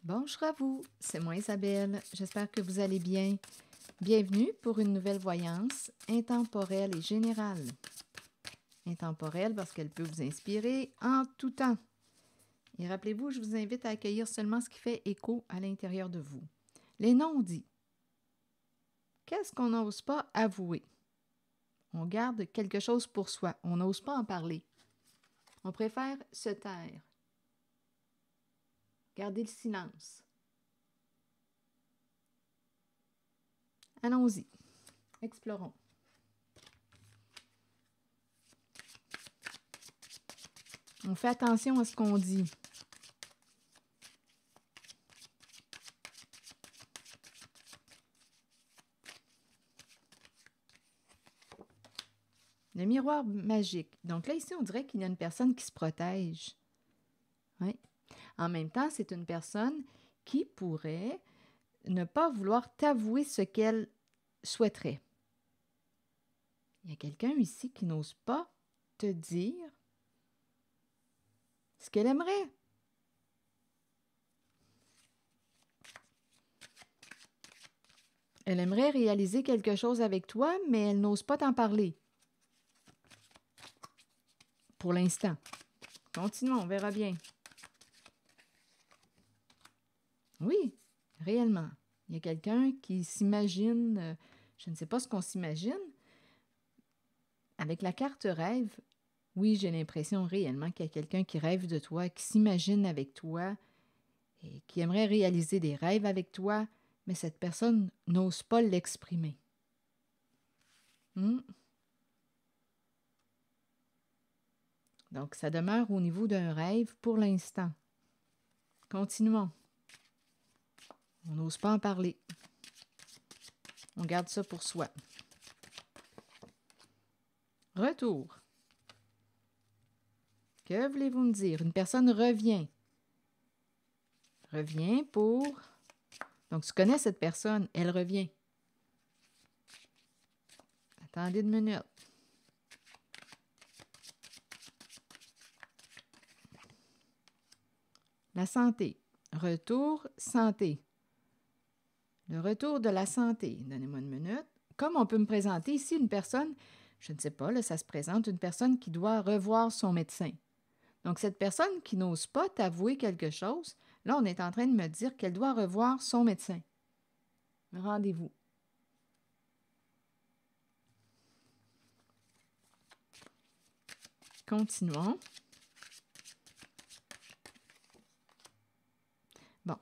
Bonjour à vous, c'est moi Isabelle, j'espère que vous allez bien. Bienvenue pour une nouvelle voyance intemporelle et générale. Intemporelle parce qu'elle peut vous inspirer en tout temps. Et rappelez-vous, je vous invite à accueillir seulement ce qui fait écho à l'intérieur de vous. Les non-dits. Qu'est-ce qu'on n'ose pas avouer? On garde quelque chose pour soi, on n'ose pas en parler. On préfère se taire. Garder le silence. Allons-y, explorons. On fait attention à ce qu'on dit. Le miroir magique. Donc là, ici, on dirait qu'il y a une personne qui se protège. Oui. En même temps, c'est une personne qui pourrait ne pas vouloir t'avouer ce qu'elle souhaiterait. Il y a quelqu'un ici qui n'ose pas te dire ce qu'elle aimerait. Elle aimerait réaliser quelque chose avec toi, mais elle n'ose pas t'en parler. Pour l'instant. Continuons, on verra bien. Oui, réellement. Il y a quelqu'un qui s'imagine, je ne sais pas ce qu'on s'imagine, avec la carte rêve. Oui, j'ai l'impression réellement qu'il y a quelqu'un qui rêve de toi, qui s'imagine avec toi et qui aimerait réaliser des rêves avec toi, mais cette personne n'ose pas l'exprimer. Donc, ça demeure au niveau d'un rêve pour l'instant. Continuons. On n'ose pas en parler. On garde ça pour soi. Retour. Que voulez-vous me dire? Une personne revient. Revient pour... Donc, tu connais cette personne, elle revient. Attendez une minute. La santé. Retour, santé. Le retour de la santé. Donnez-moi une minute. Comme on peut me présenter ici une personne, je ne sais pas, là, ça se présente, une personne qui doit revoir son médecin. Donc, cette personne qui n'ose pas t'avouer quelque chose, là, on est en train de me dire qu'elle doit revoir son médecin. Rendez-vous. Continuons. Bon,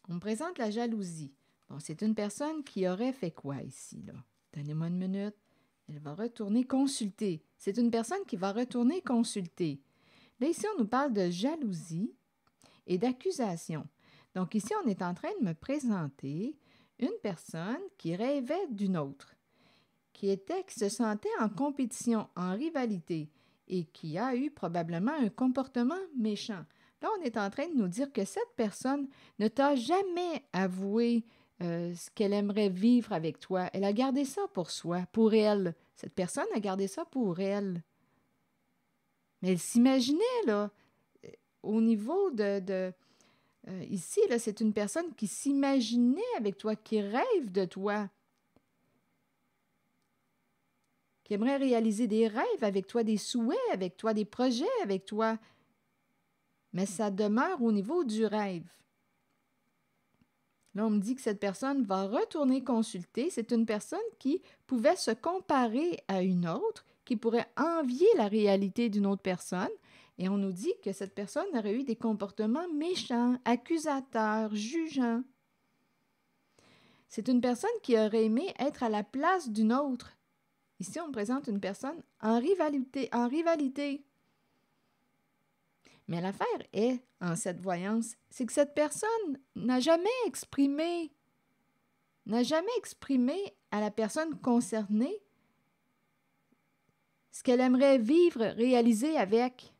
on me présente la jalousie. Bon, c'est une personne qui aurait fait quoi ici, là? Donnez-moi une minute. Elle va retourner consulter. C'est une personne qui va retourner consulter. Là, ici, on nous parle de jalousie et d'accusation. Donc, ici, on est en train de me présenter une personne qui rêvait d'une autre, qui se sentait en compétition, en rivalité et qui a eu probablement un comportement méchant. Là, on est en train de nous dire que cette personne ne t'a jamais avoué ce qu'elle aimerait vivre avec toi. Elle a gardé ça pour soi, pour elle. Cette personne a gardé ça pour elle. Mais elle s'imaginait, là, au niveau ici, là, c'est une personne qui s'imaginait avec toi, qui rêve de toi, qui aimerait réaliser des rêves avec toi, des souhaits avec toi, des projets avec toi. Mais ça demeure au niveau du rêve. Là, on me dit que cette personne va retourner consulter. C'est une personne qui pouvait se comparer à une autre, qui pourrait envier la réalité d'une autre personne. Et on nous dit que cette personne aurait eu des comportements méchants, accusateurs, jugeants. C'est une personne qui aurait aimé être à la place d'une autre. Ici, on me présente une personne en rivalité. Mais l'affaire est, en cette voyance, c'est que cette personne n'a jamais exprimé à la personne concernée ce qu'elle aimerait vivre, réaliser avec.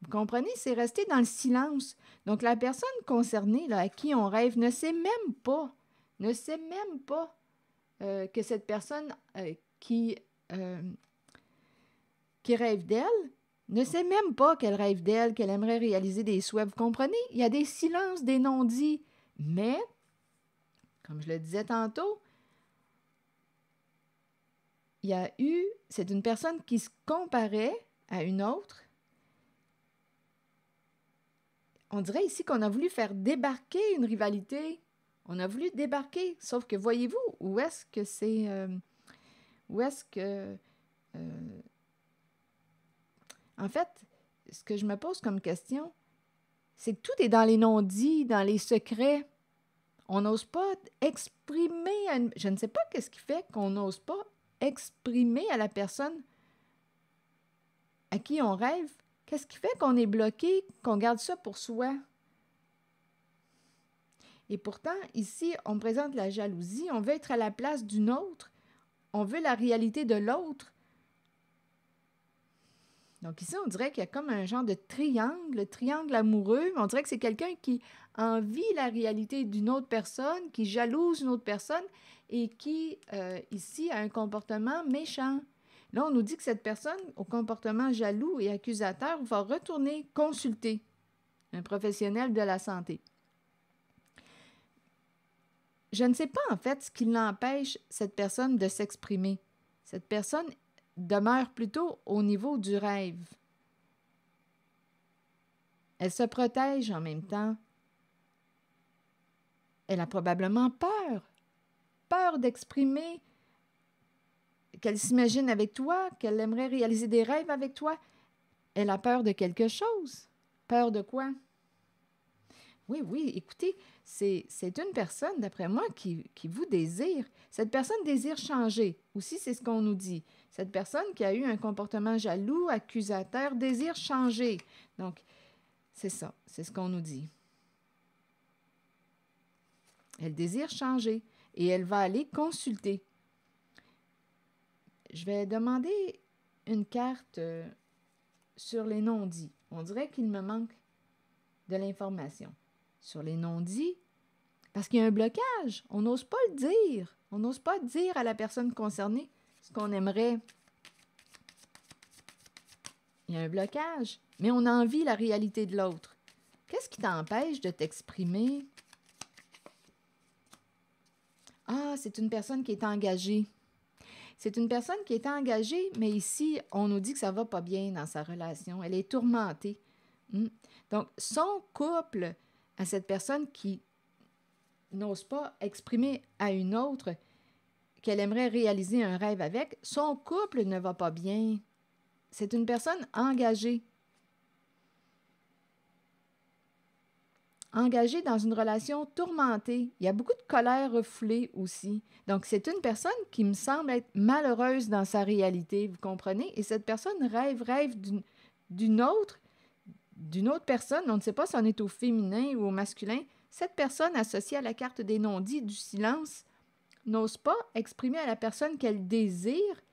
Vous comprenez? C'est resté dans le silence. Donc, la personne concernée, là, à qui on rêve, ne sait même pas que cette personne qui rêve d'elle ne sait même pas qu'elle rêve d'elle, qu'elle aimerait réaliser des souhaits. Vous comprenez? Il y a des silences, des non-dits Mais, comme je le disais tantôt, c'est une personne qui se comparait à une autre. On dirait ici qu'on a voulu faire débarquer une rivalité. On a voulu débarquer, sauf que voyez-vous, où est-ce que c'est... où est-ce que... en fait, ce que je me pose comme question, c'est que tout est dans les non-dits, dans les secrets. On n'ose pas exprimer... Je ne sais pas qu'est-ce qui fait qu'on n'ose pas exprimer à la personne à qui on rêve. Qu'est-ce qui fait qu'on est bloqué, qu'on garde ça pour soi? Et pourtant, ici, on présente la jalousie. On veut être à la place d'une autre. On veut la réalité de l'autre. Donc ici, on dirait qu'il y a comme un genre de triangle amoureux. On dirait que c'est quelqu'un qui envie la réalité d'une autre personne, qui jalouse une autre personne et qui, ici, a un comportement méchant. Là, on nous dit que cette personne, au comportement jaloux et accusateur, va retourner consulter un professionnel de la santé. Je ne sais pas, en fait, ce qui l'empêche, cette personne, de s'exprimer. Cette personne demeure plutôt au niveau du rêve. Elle se protège en même temps. Elle a probablement peur d'exprimer qu'elle s'imagine avec toi, qu'elle aimerait réaliser des rêves avec toi. Elle a peur de quelque chose. Peur de quoi? Oui, écoutez, c'est une personne, d'après moi, qui vous désire. Cette personne désire changer. Aussi, c'est ce qu'on nous dit. Cette personne qui a eu un comportement jaloux, accusateur, désire changer. Donc, c'est ça, c'est ce qu'on nous dit. Elle désire changer et elle va aller consulter. Je vais demander une carte sur les non-dits. On dirait qu'il me manque de l'information sur les non-dits parce qu'il y a un blocage. On n'ose pas le dire. On n'ose pas dire à la personne concernée ce qu'on aimerait. Il y a un blocage, mais on envie la réalité de l'autre. Qu'est-ce qui t'empêche de t'exprimer? Ah, c'est une personne qui est engagée. C'est une personne qui est engagée, mais ici, on nous dit que ça ne va pas bien dans sa relation. Elle est tourmentée. Donc, son couple à cette personne qui n'ose pas exprimer à une autre qu'elle aimerait réaliser un rêve avec, son couple ne va pas bien. C'est une personne engagée. Engagée dans une relation tourmentée. Il y a beaucoup de colère refoulée aussi. Donc, c'est une personne qui me semble être malheureuse dans sa réalité, vous comprenez? Et cette personne rêve d'une autre personne. On ne sait pas si on est au féminin ou au masculin. Cette personne associée à la carte des non-dits du silence n'ose pas exprimer à la personne qu'elle désire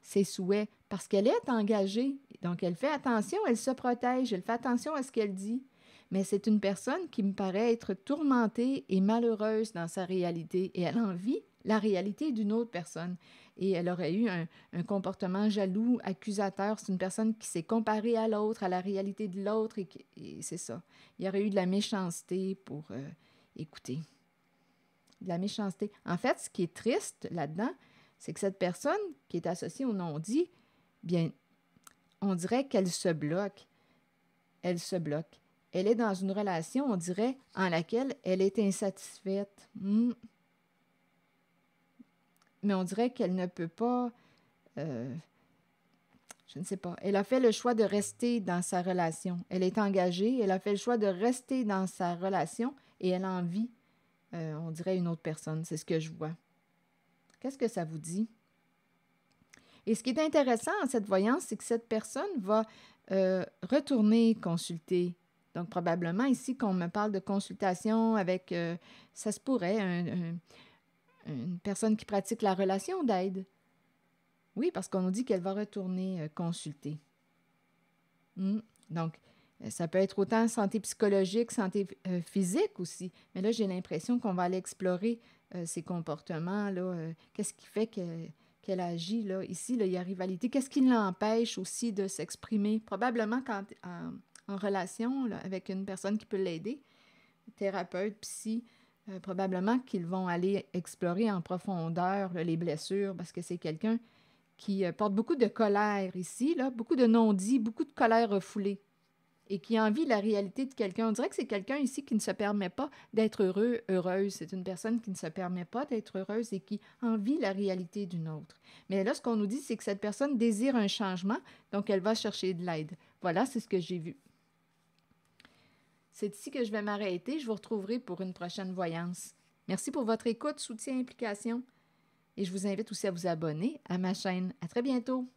ses souhaits parce qu'elle est engagée. Donc, elle fait attention, elle se protège, elle fait attention à ce qu'elle dit. Mais c'est une personne qui me paraît être tourmentée et malheureuse dans sa réalité et elle envie la réalité d'une autre personne. Et elle aurait eu un comportement jaloux, accusateur. C'est une personne qui s'est comparée à l'autre, à la réalité de l'autre et c'est ça. Il y aurait eu de la méchanceté pour écouter. De la méchanceté. En fait, ce qui est triste là-dedans, c'est que cette personne qui est associée au non-dit, bien, on dirait qu'elle se bloque. Elle se bloque. Elle est dans une relation, on dirait, en laquelle elle est insatisfaite. Mais on dirait qu'elle ne peut pas... je ne sais pas. Elle a fait le choix de rester dans sa relation. Elle est engagée. Elle a fait le choix de rester dans sa relation et elle envie, on dirait, une autre personne. C'est ce que je vois. Qu'est-ce que ça vous dit? Et ce qui est intéressant en cette voyance, c'est que cette personne va retourner consulter. Donc, probablement ici qu'on me parle de consultation avec, ça se pourrait, une personne qui pratique la relation d'aide. Oui, parce qu'on nous dit qu'elle va retourner consulter. Donc, ça peut être autant santé psychologique, santé physique aussi. Mais là, j'ai l'impression qu'on va aller explorer ces comportements-là. Qu'est-ce qui fait qu'elle agit là? Ici, là, il y a rivalité. Qu'est-ce qui l'empêche aussi de s'exprimer? Probablement quand en relation là, avec une personne qui peut l'aider. thérapeutes, psy, probablement qu'ils vont aller explorer en profondeur là, les blessures parce que c'est quelqu'un qui porte beaucoup de colère ici, là, beaucoup de non-dits, beaucoup de colère refoulée et qui envie la réalité de quelqu'un. On dirait que c'est quelqu'un ici qui ne se permet pas d'être heureux, heureuse. C'est une personne qui ne se permet pas d'être heureuse et qui envie la réalité d'une autre. Mais là, ce qu'on nous dit, c'est que cette personne désire un changement, donc elle va chercher de l'aide. Voilà, c'est ce que j'ai vu. C'est ici que je vais m'arrêter. Je vous retrouverai pour une prochaine voyance. Merci pour votre écoute, soutien, implication. Et je vous invite aussi à vous abonner à ma chaîne. À très bientôt!